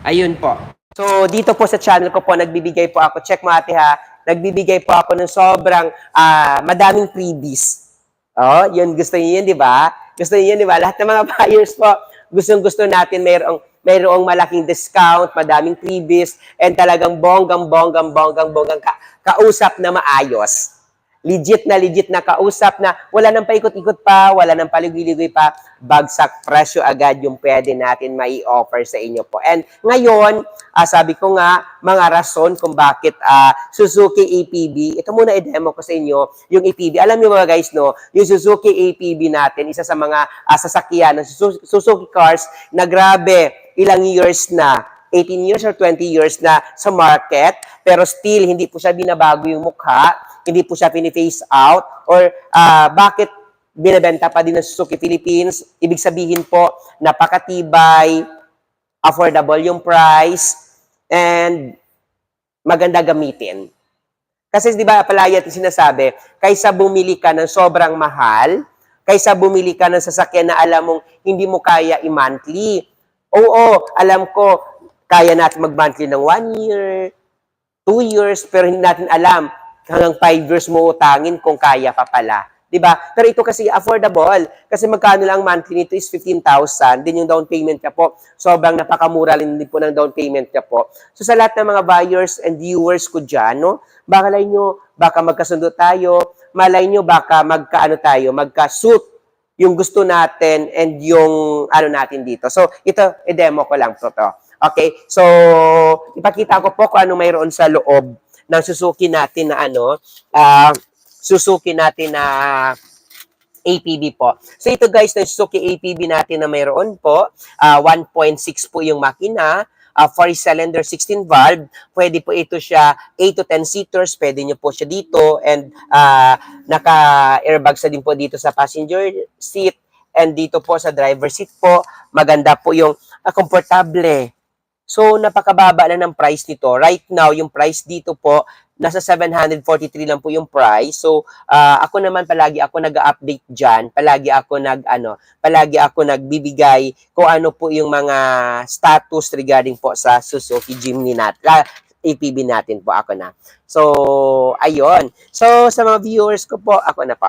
Ayun po. So, dito po sa channel ko po, nagbibigay po ako, check mo ate ha, nagbibigay po ako ng sobrang madaming freebies. Oh, yun, gusto niyo yun, di ba? Gusto niyo yun, di ba? Lahat ng mga buyers po, gustong-gusto natin mayroong malaking discount, madaming freebies, and talagang bonggang kausap na maayos. Legit na kausap na wala nang paikot-ikot pa, wala nang paligoy-ligoy pa, bagsak presyo agad yung pwede natin mai-offer sa inyo po. And ngayon, sabi ko nga, mga rason kung bakit Suzuki APB, ito muna i-demo ko sa inyo, yung APB. Alam niyo mga guys, no, yung Suzuki APB natin, isa sa mga sasakyan ng Suzuki cars na grabe, ilang years na, 18 years or 20 years na sa market, pero still, hindi po siya binabago yung mukha, hindi po siya pini-face out, or bakit binibenta pa din ng Suzuki Philippines? Ibig sabihin po, napakatibay, affordable yung price, and maganda gamitin. Kasi di ba palagi natin sinasabi, kaysa bumili ka ng sobrang mahal, kaysa bumili ka ng sasakyan na alam mong hindi mo kaya i-monthly. Oo, alam ko, kaya natin mag-monthly ng 1 year, 2 years, pero hindi natin alam hanggang 5 years mo utangin kung kaya pa pala. Diba? Pero ito kasi affordable. Kasi magkano lang monthly nito is 15,000. Din yung down payment niya po. Sobrang napakamura rin din po ng down payment niya po. So sa lahat ng mga buyers and viewers ko dyan, no? Baka malay nyo, baka magkasundo tayo. Malay nyo, baka magka-suit yung gusto natin and yung ano natin dito. So ito, i-demo ko lang po to. Okay? So, ipakita ko po kung ano mayroon sa loob ng Suzuki natin na Suzuki natin na APB po. So ito guys, na Suzuki APB natin na mayroon po, 1.6 po yung makina, 4-cylinder, 16 valve. Pwede po ito siya 8 to 10 seaters, pwede nyo po siya dito, and naka-airbags din po dito sa passenger seat, and dito po sa driver seat po, maganda po yung komportable. So, napakababa na ng price nito. Right now, yung price dito po, nasa 743 lang po yung price. So, ako naman palagi ako nag-update diyan, palagi ako nagbibigay kung ano po yung mga status regarding po sa Suzuki Jimny natin. APB natin po ako na. So, ayun. So, sa mga viewers ko po, ako na po.